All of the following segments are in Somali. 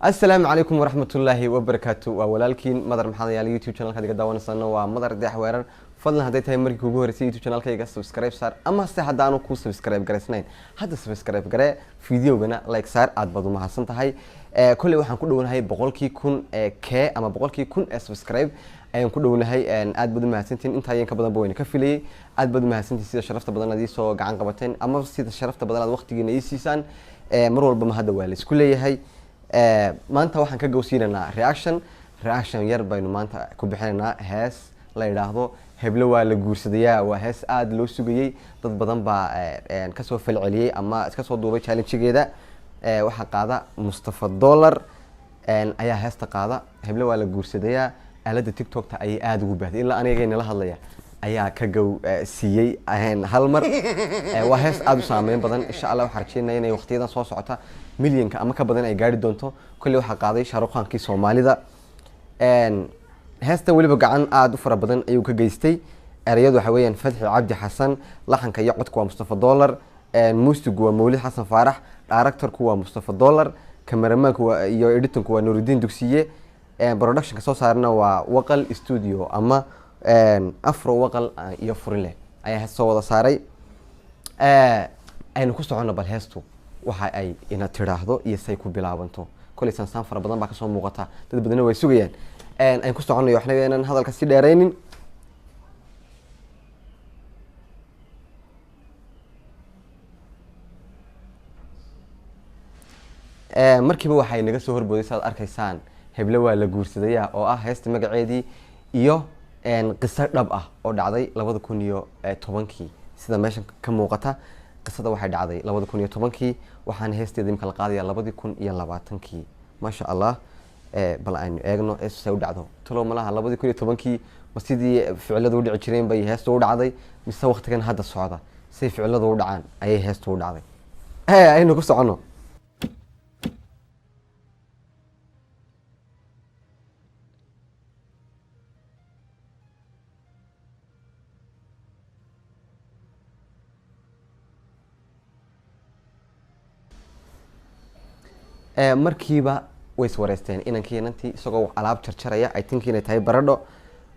السلام عليكم ورحمة الله وبركاته وولالكين مدر محمد يالي يوتيوب channel كذا داون سنة ومدر دح ويرن فضلنا هديت هاي مركي وجوه رسي يوتيوب channel كذا سبسكرايب صار أما هسه أنا كو سبسكرايب جرى سنين هذا سبسكرايب جرى فيديو جنا لايك صار عاد بدو ما حسنت هاي كل واحد كله هاي بقول كي يكون أما بقول كي يكون سبسكرايب أيام كله هاي عاد بدو ما حسنتين أنت هاي كبدنا بوين كفيلي عاد بدو ما حسنتين سيد شرفت بدنا دي سو عن قبتين أما سيد شرفت بدنا وقت جينا يسيسان مرور بما هذا والس كل هاي maanta waxaan ka gowsiinanaa reaction yar baynu maanta ku bixinanaa hees la yiraahdo heblo waa la guursadayaa waa hees aad loo sugayay dad badan baa ka soo falceliyay ama iska soo duubay challenge-geeda waxa qaada Mustafa Dollar ayaa heesta qaada heblo waa la guursadayaa aalada TikTok-ta ay aad ugu baahday ilaa aniga la hadlaya ayaa ka siiyay hal mar waa hees aad u saameyn badan insha Allah waxaan rajeynayaa inay waqtiyadan soo socota milyanka ama ka badan ay gaari doonto kulli waxa qaaday Sharuqankii Soomaalida heesta waliba gacan aad u fara badan ayuu ka geystay erayadu waxa weeyaan Fadxi Cabdi Xasan laxanka iyo codku waa Mustafa Dollar muusigu waa Mawlid Xasan Faarax director-ku waa Mustafa Dollar cameraman-ku iyo editor-ku waa Nuruddin Dugsiye production-ka soo saarna waa Waqal Studio ama afro Waqal iyo Furile ayaa hees soo wada saaray aynu ku socono bal heestu waxa ay ina tiraahdo iyo say ku bilaabanto kulli san fara badan baa ka soo muuqata dad badan way sugayaan aan ku soconayo waxna inaan hadalka si dheereynin markiiba waxay naga soo horbooday saad arkaysaan heblo waa la guursadayaa oo ah heesta magaceedii iyo qiso dhab ah oo dhacday 2010kii sida meeshan ka muuqata qisada waxay dhacday 2010kii waxaan heesteedii imka la qaadayaa 2020kii ma sha Allah bal aynu eegno soo dhacdo talo malaha 2010kii wasidii ficiladu u dhici jireen bay heestu u dhacday mise waqtigan hadda socda si ficiladu u dhacaan ayay heestu u dhacday aynu ku socono markiiba way iswareysteen inantii isagoo alaab jarjaraya ay tinkiin ay tahay baradho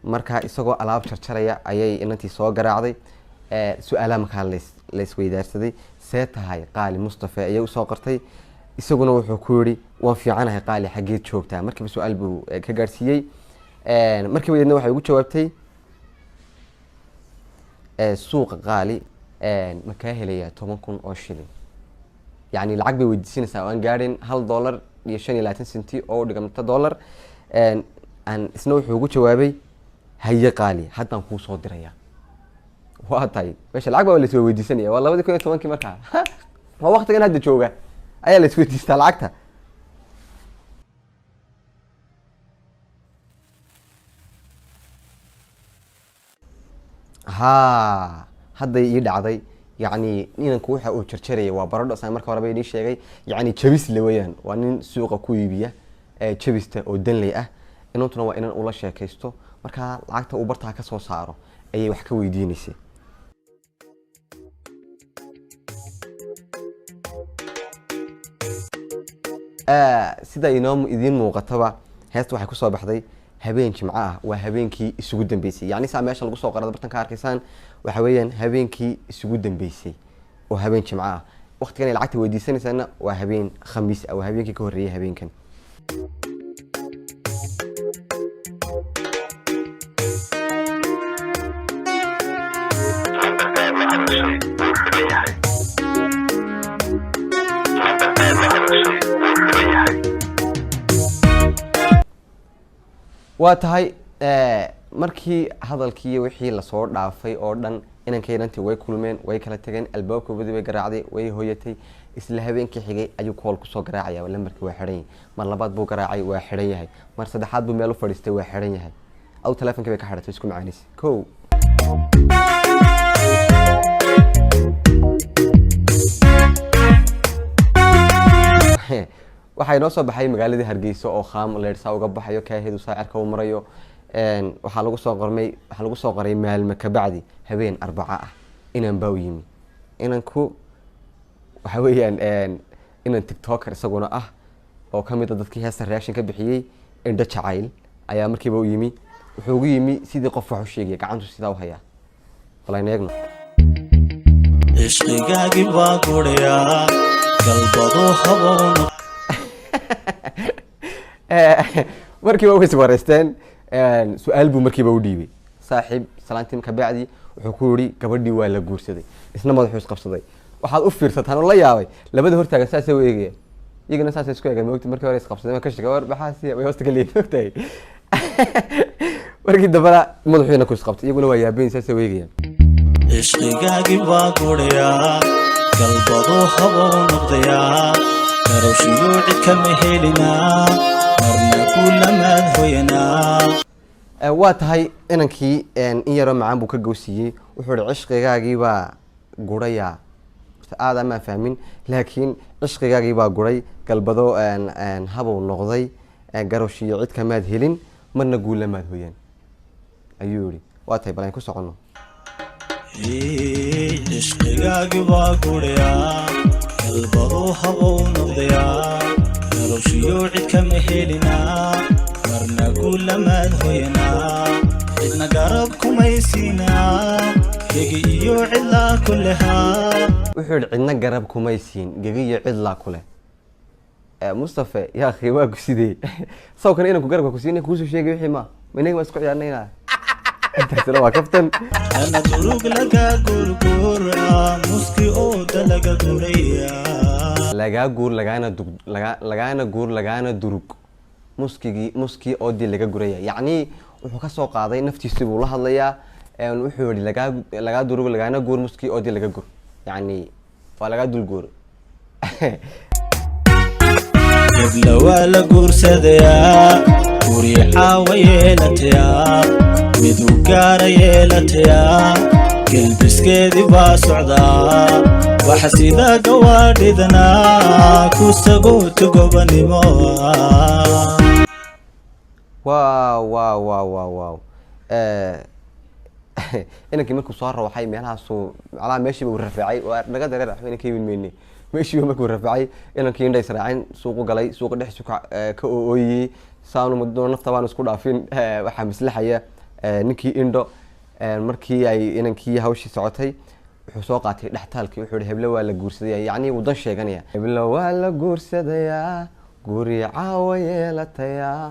marka isagoo alaab jarjaraya ayay inantii soo garaacday su'aalaha markaa la isweydaarsaday see tahay qaali Mustafa ayay u soo qortay isaguna wuxuu ku yiri waan fiicanahay qaali xageed joogtaa markiiba su'aal buu ka gaarsiiyay markiiba iyadna waxay ugu jawaabtay suuqa qaali ma ka helaya 10,000 oo shilin يعني العقبة وديسين سواء قارن $1 يشاني 30 سنتي أو دقمت $1 أن سنوي حقوق شوابي هي قالي حتى نكون صادر يا وهاي مش العقبة ولا تسوي وديسني والله بدي كنت كمان كمركها هو وقت كان هدي شوقة أي اللي تسوي تستلعقتها ها هذا يدعي يعني ninanku waxa uu jarjaraya waa baradho san marka hore bay sheegay yani jabis leeyaan waa nin suuqa ku iibiya jabista oo danley ah inantuna waa inan ula sheekaysto marka lacagta uu bartaa ka soo saaro ayay wax ka weydiinaysay sida inoo idin muuqataba heesta waxay ku soo baxday habeen jimca ah waa habeenkii isugu dambeysay yani saa meesha lagu soo qorada bartanka arkaysan waxa weeyaan habeenkii isugu dambeysay oo habeen jimca ah waqtigan ay lacagta weydiisanaysaana waa habeen khamiis ah waa habeenkii ka horeeyay habeenkan waa tahay markii hadalkii wixii la soo dhaafay oo dhan inankeynantii way kulmeen way kala tageen albaabkoodii way garaacday way hooyatay isla habeenkii xigay ayuu kool ku soo garaacaya wala markii waa xiran mar labaad buu garaacay waa xiran yahay mar saddexaad buu meel u fadhiistay waa xiran yahay aw telefoonka bay ka xidhatay isku macaanis kow waxay noo soo baxay magaaladii Hargeysa oo qaam leersa uga baxayo kaaheedu saacirka uu marayo waxa lagu soo qoray maalmo ka bacdi habeen Arbaca ah inaan baaw yimi inanku waxa weeyaan inan TikToker isaguna ah oo kamid ah dadkii heesta reaction ka bixiyay indho jacayl ayaa markiiba u yimi wuxuu ugu yimi sidii qof wax u sheegay gacantu sidaa u hayaa wallahi eegno ishqigaagi baa guraya galbado haboon markiiba way iswareysteen su'aal buu markiiba u dhiibay saaxiib salaantii ka bacdi wuxuu ku yiri gabadhii waa la guursaday isna madaxu isqabsaday waxaad u fiirsataan oo la yaabay labada hortaagan saasay u eegayeen iyagana saasay isku eegeen moogtay markii hore isqabsadeen ka shaqo baxaasi way hoosta ka leeyahay markii dambana madaxuuna ku isqabtay iyaguna waa yaabeen saasay u eegayeen ishqigaagi baa guraya galbado haboon noqdaya karowshiyo cid kama helina marna kulamaad hoyanaa waa tahay inankii in yaroo macaan buu ka gowsiiyey wuxuu ihi cishqigaagii baa guraya aada ma fahmin laakiin cishqigaagii baa guray galbado habow noqday garowshiyo cid kamaad helin marna guulamaad hoyan ayuu yihi waa tahay balan ku socono ishqigaagi baa guraya galbado habow noqdaya garowshiyo cid kama helina marna guulamaad hoyanaa cidna garab kumaysiinaa gegi iyo cidlaa ku lehaa wuxuu yihi cidna garab kumaysiin gegi iyo cidlaa ku leh mustafa yaa akhi waa ku sidee sawkan inanku garabka ku siinay kuusoo sheegay wixii ma inaga waa isku ciyaarnayna intaasina waa kaftan ana durug laga gurgura muski oo dalaga guraya lagaa guur lagaana durug muskii oo dil laga guraya yacni wuxuu ka soo qaaday naftiisii buu la hadlayaa wuxuu yihi lagaa durug lagaana guur muskii oo dil laga gur yacni waa lagaa dul guur gabla waa la guursadayaa guri caawa yeelatayaa midu gaara yeelatayaa gelbiskeedii baa socdaa waxa sida gawaadhidanaa ku sagoota gobanimo wow inankii markuu soo rawaxay meelahaasuu macnaha meeshiiba uu rafaacay waa naga dareer ah inankii wilmeynay meeshiiba markuu rafaacay inankii indha israacin suuqu galay suuqa dhexdiisu ka ooyey saanu muddo nafta baan isku dhaafin waxaa maslaxaya ninkii indho markii ay inankii hawshii socotay wuxuu soo qaatay dhextaalkii wuxuu yihi heblo waa la guursadaya yacni wuu dan sheeganaya heblo waa la guursadayaa guri caawa yeelatayaa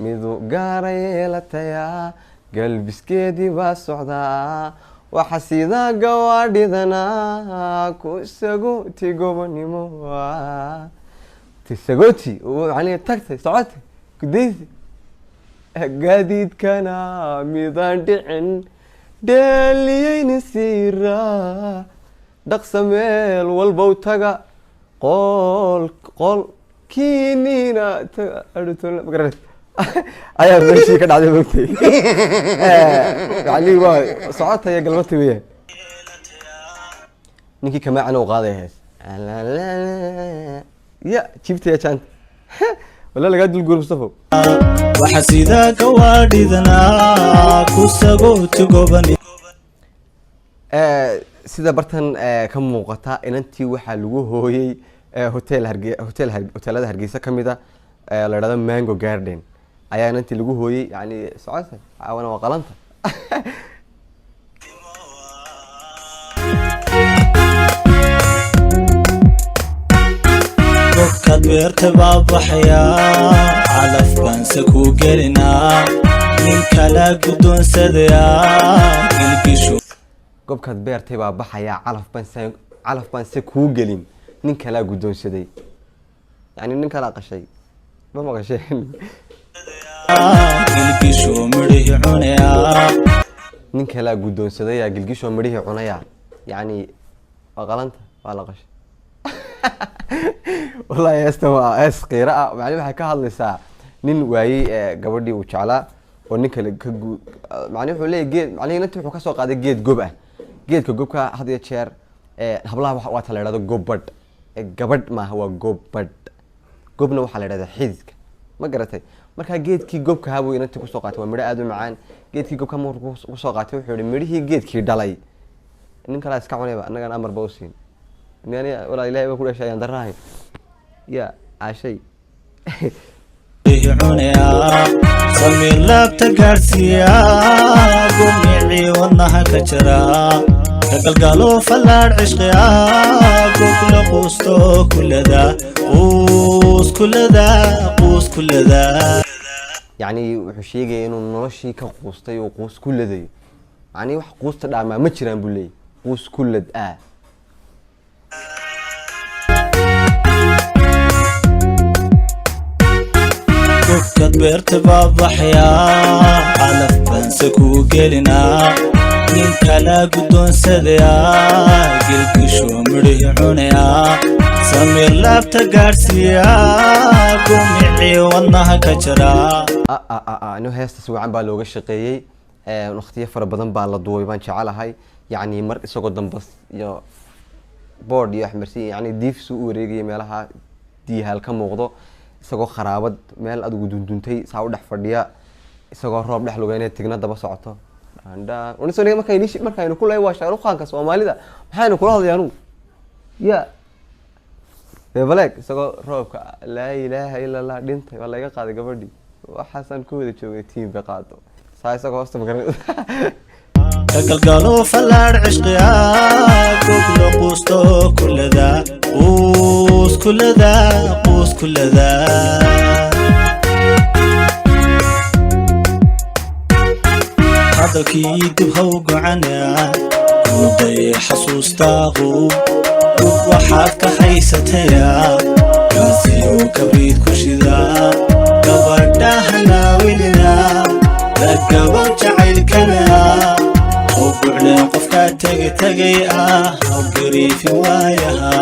midu gaara yeelatayaa galbiskeedii baa socdaa waxa sidaa gawaadhidanaa ku sagooti gobonimo tisagoti yani tagtay socotay gudaysi gaadiidkana midaan dhicin dheeliyeyni siiraa dhaqsa meel walbow taga qolkiinina taga ayaa meeshii ka dhacday mogtay yani waa socotaya galmata weeyaan ninkii kamaacana u qaadaya hees ya jibtaya jaanta wala lagaa dul guur Mustafa waxa sida gawaadhidanaa ku sagooti gobani sida bartan ka muuqata inantii waxaa lagu hooyay hoteelada Hargeysa kamid ah la yiraahdo Mango Garden ayaa inantii lagu hooyay yani socota awana waa qalanta kad beerta baa baxayaa calaf baan se ku gelinaa nin kala guddoonsadayaa gilgisho gobkaad beertay baa baxayaa calaf baan se kuu gelin nin kala guddoonsaday yani nin kala qashay ma maqasheen gilgisho midhihii cunayaa nin kala guddoonsaday gilgisho midhihii cunayaa yani waa qalanta waa la qashay والله استوى اس قراءه macnaheedu waxay ka hadlaysaa nin waayay gabadhii uu jeclaa oo ninka macnaheedu wuxuu leeyahay geed macnaheedu inta wuxuu ka soo qaaday geed gob ah geedka gobka had iyo jeer hablaha waa ta la yiraahdo gobad gabadh ma waa gobad gobna waxa la yiraahdaa xididka ma garatay marka geedkii gobka habuu inta ku soo qaatay waa midho aad u macaan geedkii gobka markuu ku soo qaatay wuxuu yiri midhihii geedkii dhalay nin kala iska cunayba anaga amar ba u siin يعني ولا إلهي بقول أشياء دراه يا عشي samir laabta gaarsiiya gumicii wadnaha ka jira ka galgalo fallaadh cishqiya gogla quusto kullada quus kullada يعني wuxuu sheegay inuu noloshii ka quustay oo quus ku laday yani wax quusta dhaamaa ma jiraan buu leeyahay quus ku lad kad beerta baabaxaya calaf banse kuu gelinaa nin kala guddoonsadaya gilgisho midhihi cunaya samir laabta gaarsiiya gumicii wadnaha ka jira inuu heestaas wacan baa looga shaqeeyey waqtiyo fara badan baa la duubay baan jecelahay yani mar isagoo dambas iyo board iyo axmersi yani diifsu u wareegaya meelaha diihaal ka muuqdo isagoo kharaabad meel adigu dunduntay saa u dhex fadhiya isagoo roob dhex lugeynaya tigna daba socoto markaynu ku leey waa shaaruqaanka soomaalida maxaynu kula hadlayaan ya baleeg isagoo roobka laa ilaaha ila allah dhintay waa laga qaaday gabadhii waxaasaan ku wada joogay tiim bay qaado saa isagoo hoosta magaran ka galgalo fallaadh cishqiya gogla quusto kullada quus kullada hadalkii dib haw gocana muday xasuustaagu waxaad ka haysataya gaasiyo kabriid ku shida gabadhaha naawilina lagabo jacaylkana haw bucleen qofkaa tegay haw gariifi waayaha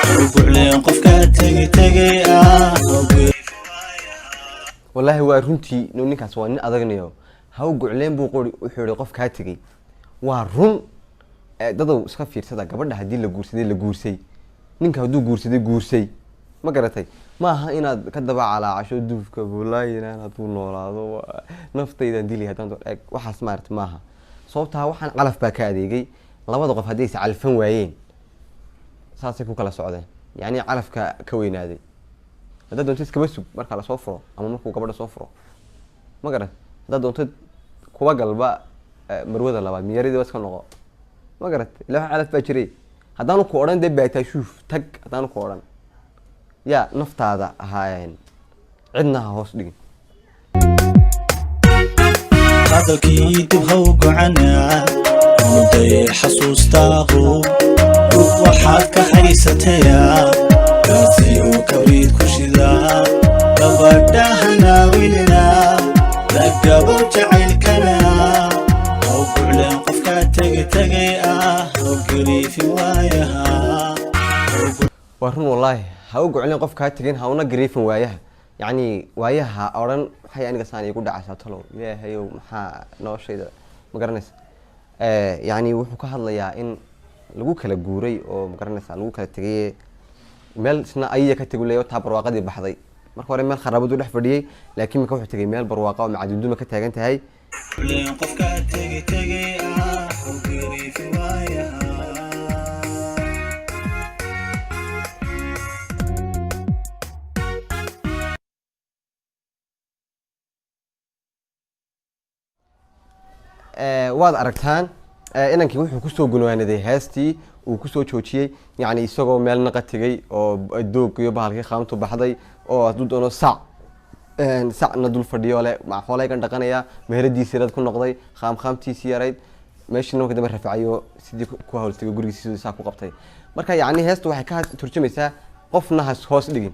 haw bucleen qofkaa tegay haw gariifi waayaha wallaahi waa runtii ninkaas waa nin adagnayo haw gucleen buu qori wuxuu yidhi qof kaa tegay waa run dadow iska fiirsada gabadha haddii la guursay ninka hadduu guursay ma garatay maaha inaad ka daba calaacasho duufka buulaayina inaad u noolaado naftaydan dili haddaan eeg waxaas maarata maaha sababtaa waxaan calaf baa ka adeegay labada qof haddii is calfan waayeen saasay ku kala socdeen yani calafka ka weynaaday haddaad doonto iskaba sug marka lasoo furo ama markuu gabadha soo furo ma garat haddaad doonto kuwa galba marwada labaad miyaradii iska noqo ma garat ila wax calaf baa jiray haddaanu ku odhan dee baatashuuf tag haddaanu ku odhan yaa naftaada ahaayeen cidna ha hoos dhigin hadalkii dib haw gocana muday xasuustaagu waxaad ka haysataya gaasiyo kabriid ku shida gabadhaha naawilina lagabo jacaylkana haw bucleen qofkaa tegay haw gariifi waayaha waa run wallaahi ha u gocleen qof kaa tegin ha una gariifin waayaha yani waayaha odhan waxay aniga saan igu dhacaysaa talow ilaahayow maxaa noloshayda ma garanaysa yani wuxuu ka hadlayaa in lagu kala guuray oo ma garanaysa lagu kala tegay meel isna ayaya ka tegu leeyo taa barwaaqadii baxday marka hore meel kharaabadu dhex fadhiyay laakiin marka wuxuu tegay meel barwaaqa oo macaduduma ka taagan tahay waad aragtaan inankii wuxuu kusoo gunwaanaday heestii uu kusoo joojiyey yani isagoo meel naqa tegay oo doog iyo bahalkii qaamtu baxday oo hadduu doono sacna dul fadhiyo le xooleygan dhaqanaya meheradiisii rad ku noqday qaamtiisii yarayd meeshii marka dambe rafacayo sidii ku hawltagay gurigiisii saa ku qabtay marka yani heestu waxay ka turjumaysaa qofna has hoos dhigin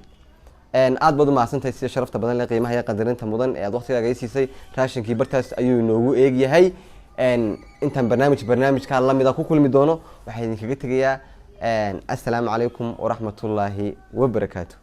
aad baad u mahadsantahay sida sharafta badan leh qiimaha iyo qadarinta mudan ee aad waqtigaaga i siisay raashinkii bartaas ayuu inoogu eegyahay intaan barnaamijkaa lamida ku kulmi doono waxaa idinkaga tegayaa assalaamu calaykum waraxmatullaahi wabarakaatu.